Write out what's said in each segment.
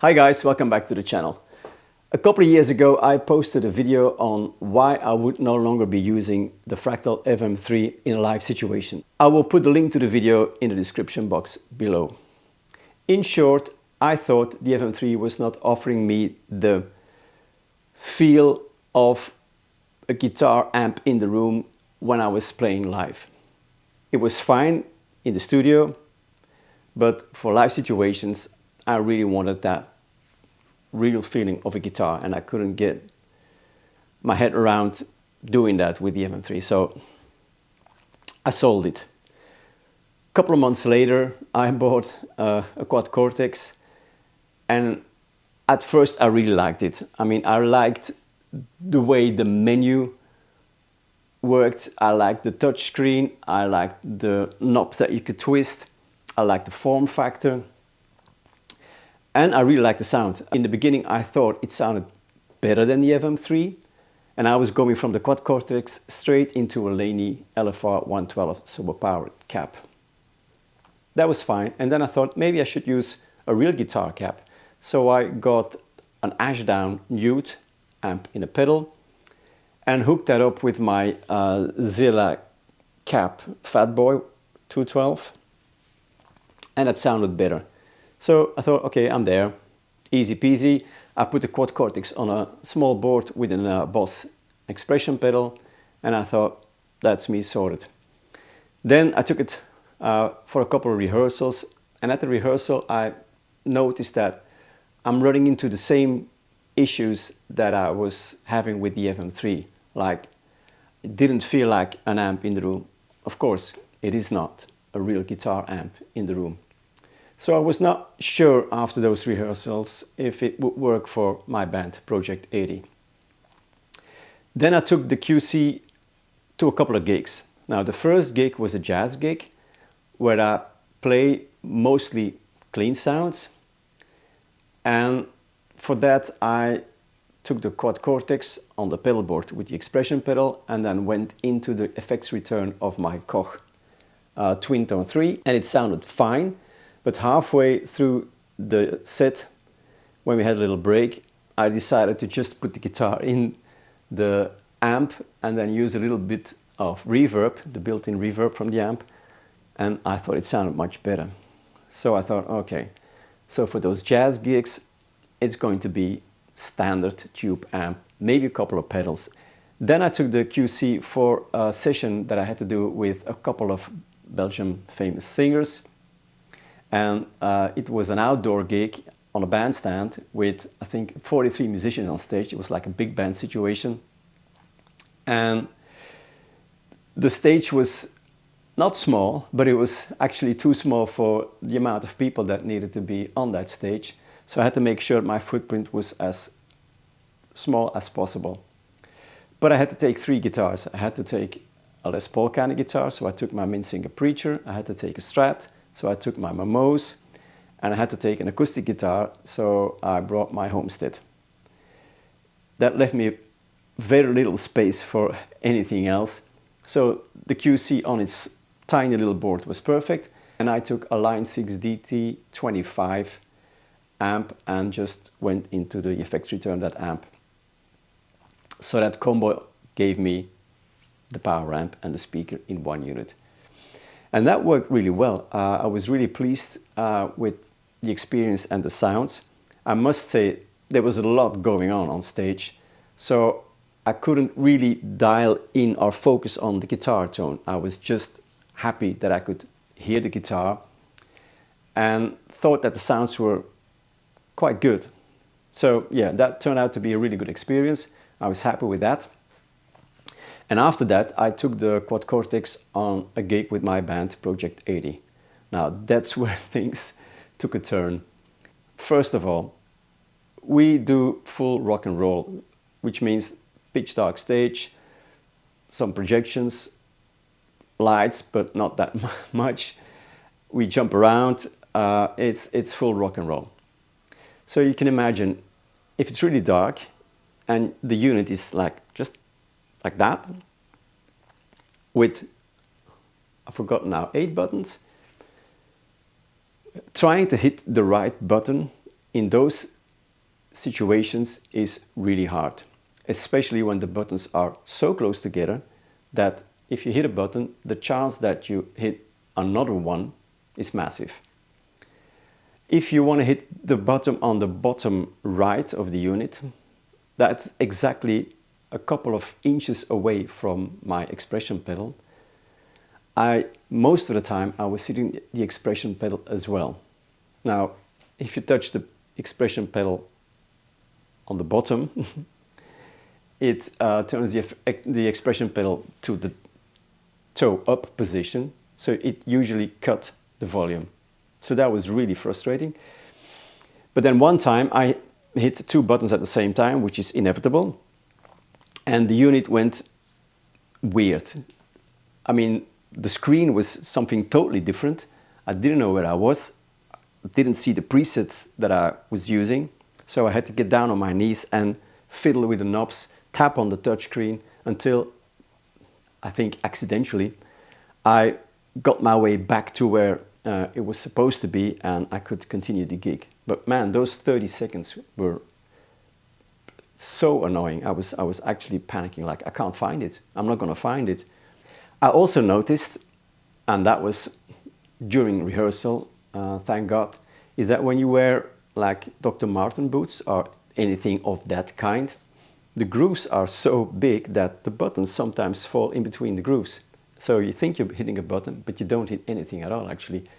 Hi guys, welcome back to the channel. A couple of years ago I posted a video on why I would no longer be using the Fractal FM3 in a live situation. I will put the link to the video in the description box below. In short, I thought the FM3 was not offering me the feel of a guitar amp in the room when I was playing live. It was fine in the studio, but for live situations I really wanted that real feeling of a guitar, and I couldn't get my head around doing that with the FM3, so I sold it. A couple of months later I bought a Quad Cortex, and at first I really liked it. I mean, I liked the way the menu worked, I liked the touch screen, I liked the knobs that you could twist, I liked the form factor, and I really liked the sound. In the beginning I thought it sounded better than the FM3, and I was going from the Quad Cortex straight into a Laney LFR 112 superpowered cap. That was fine, and then I thought maybe I should use a real guitar cap. So I got an Ashdown Newt amp in a pedal and hooked that up with my Zilla cap Fatboy 212, and that sounded better. So I thought, okay, I'm there, easy peasy. I put the Quad Cortex on a small board with a Boss expression pedal, and I thought, that's me sorted. Then I took it for a couple of rehearsals, and at the rehearsal I noticed that I'm running into the same issues that I was having with the FM3. Like, it didn't feel like an amp in the room. Of course, it is not a real guitar amp in the room. So I was not sure after those rehearsals if it would work for my band, Project 80. Then I took the QC to a couple of gigs. Now, the first gig was a jazz gig where I play mostly clean sounds, and for that I took the Quad Cortex on the pedal board with the expression pedal and then went into the effects return of my Koch Twin Tone 3, and it sounded fine. But halfway through the set, when we had a little break, I decided to just put the guitar in the amp and then use a little bit of reverb, the built-in reverb from the amp, and I thought it sounded much better. So I thought, okay, so for those jazz gigs, it's going to be standard tube amp, maybe a couple of pedals. Then I took the QC for a session that I had to do with a couple of Belgian famous singers. And it was an outdoor gig on a bandstand with, I think, 43 musicians on stage. It was like a big band situation. And the stage was not small, but it was actually too small for the amount of people that needed to be on that stage. So I had to make sure my footprint was as small as possible. But I had to take 3 guitars. I had to take a Les Paul kind of guitar, so I took my Minsinger Preacher. I had to take a Strat, so I took my Mimose, and I had to take an acoustic guitar, so I brought my Homestead. That left me very little space for anything else. So the QC on its tiny little board was perfect, and I took a Line 6 DT25 amp and just went into the effects return that amp. So that combo gave me the power amp and the speaker in one unit. And that worked really well. I was really pleased with the experience and the sounds. I must say there was a lot going on stage, so I couldn't really dial in or focus on the guitar tone. I was just happy that I could hear the guitar and thought that the sounds were quite good. So yeah, that turned out to be a really good experience. I was happy with that. And after that, I took the Quad Cortex on a gig with my band, Project 80. Now, that's where things took a turn. First of all, we do full rock and roll, which means pitch dark stage, some projections, lights, but not that much. We jump around, it's full rock and roll. So you can imagine, if it's really dark and the unit is like just like that, with, I've forgotten now, 8 buttons. Trying to hit the right button in those situations is really hard, especially when the buttons are so close together that if you hit a button, the chance that you hit another one is massive. If you want to hit the button on the bottom right of the unit, that's exactly a couple of inches away from my expression pedal. Most of the time I was hitting the expression pedal as well. Now, if you touch the expression pedal on the bottom, it turns the expression pedal to the toe up position, so it usually cut the volume. So that was really frustrating. But then one time I hit two buttons at the same time, which is inevitable, and the unit went weird. I mean, the screen was something totally different. I didn't know where I was, didn't see the presets that I was using, so I had to get down on my knees and fiddle with the knobs, tap on the touchscreen until, I think accidentally, I got my way back to where it was supposed to be and I could continue the gig. But man, those 30 seconds were so annoying. I was actually panicking, like, I can't find it. I'm not gonna find it. I also noticed, and that was during rehearsal, thank God, is that when you wear like Dr. Martin boots or anything of that kind, the grooves are so big that the buttons sometimes fall in between the grooves. So you think you're hitting a button, but you don't hit anything at all actually.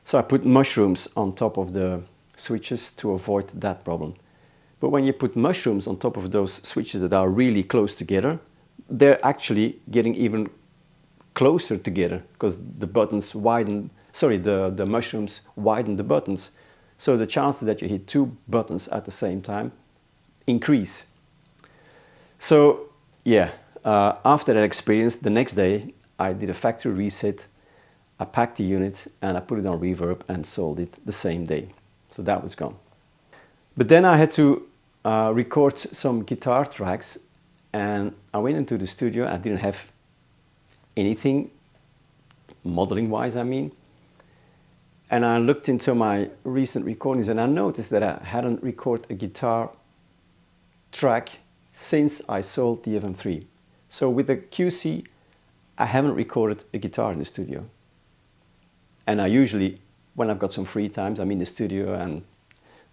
So I put mushrooms on top of the switches to avoid that problem. But when you put mushrooms on top of those switches that are really close together, they're actually getting even closer together because the buttons widen, sorry, the mushrooms widen the buttons. So the chances that you hit two buttons at the same time increase. So yeah, after that experience, the next day I did a factory reset, I packed the unit and I put it on reverb and sold it the same day. So that was gone. But then I had to record some guitar tracks and I went into the studio. I didn't have anything modeling wise, I mean. And I looked into my recent recordings and I noticed that I hadn't recorded a guitar track since I sold the FM3. So with the QC, I haven't recorded a guitar in the studio. And I usually, when I've got some free times, I'm in the studio and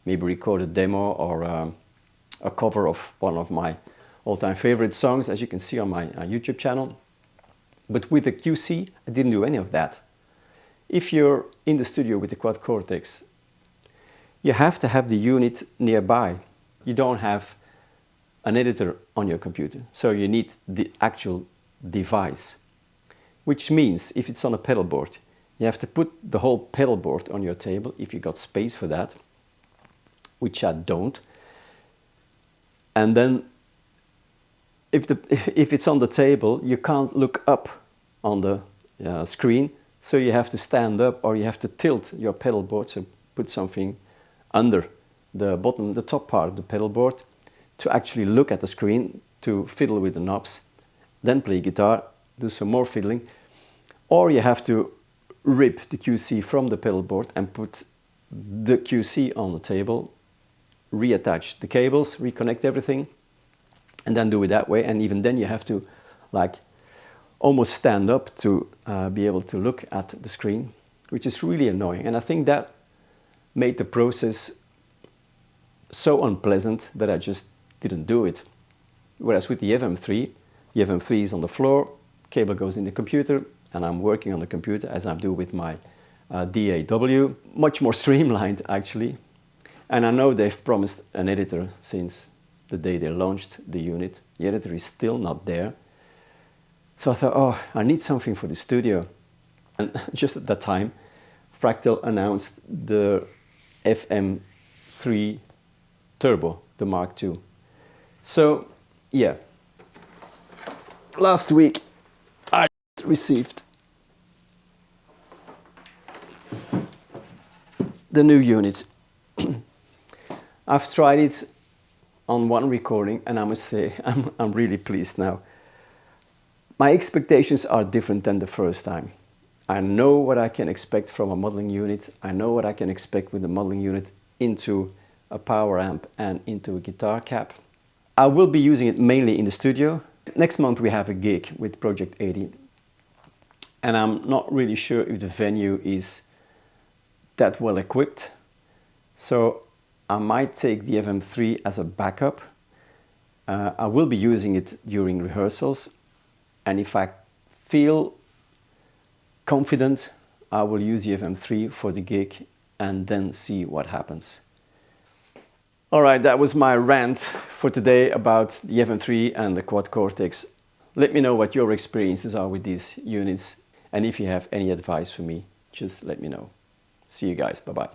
maybe record a demo or a cover of one of my all-time favorite songs, as you can see on my YouTube channel. But with the QC, I didn't do any of that. If you're in the studio with the Quad Cortex, you have to have the unit nearby. You don't have an editor on your computer, so you need the actual device. Which means if it's on a pedal board, you have to put the whole pedal board on your table if you got space for that, which I don't. And then if it's on the table, you can't look up on the screen, so you have to stand up or you have to tilt your pedal board, so put something under the bottom, the top part of the pedal board to actually look at the screen, to fiddle with the knobs, then play guitar, do some more fiddling. Or you have to rip the QC from the pedal board and put the QC on the table, reattach the cables, reconnect everything, and then do it that way. And even then you have to like almost stand up to be able to look at the screen, which is really annoying. And I think that made the process so unpleasant that I just didn't do it. Whereas with the FM3 is on the floor, cable goes in the computer, and I'm working on the computer as I do with my DAW. Much more streamlined actually. And I know they've promised an editor since the day they launched the unit. The editor is still not there. So I thought, oh, I need something for the studio. And just at that time, Fractal announced the FM3 Turbo, the Mark II. So yeah, last week I received the new unit. I've tried it on one recording and I must say I'm really pleased now. My expectations are different than the first time. I know what I can expect from a modeling unit. I know what I can expect with the modeling unit into a power amp and into a guitar cab. I will be using it mainly in the studio. Next month we have a gig with Project 80, and I'm not really sure if the venue is that well equipped, so I might take the FM3 as a backup. I will be using it during rehearsals, and if I feel confident, I will use the FM3 for the gig and then see what happens. Alright, that was my rant for today about the FM3 and the Quad Cortex. Let me know what your experiences are with these units, and if you have any advice for me, just let me know. See you guys, bye bye.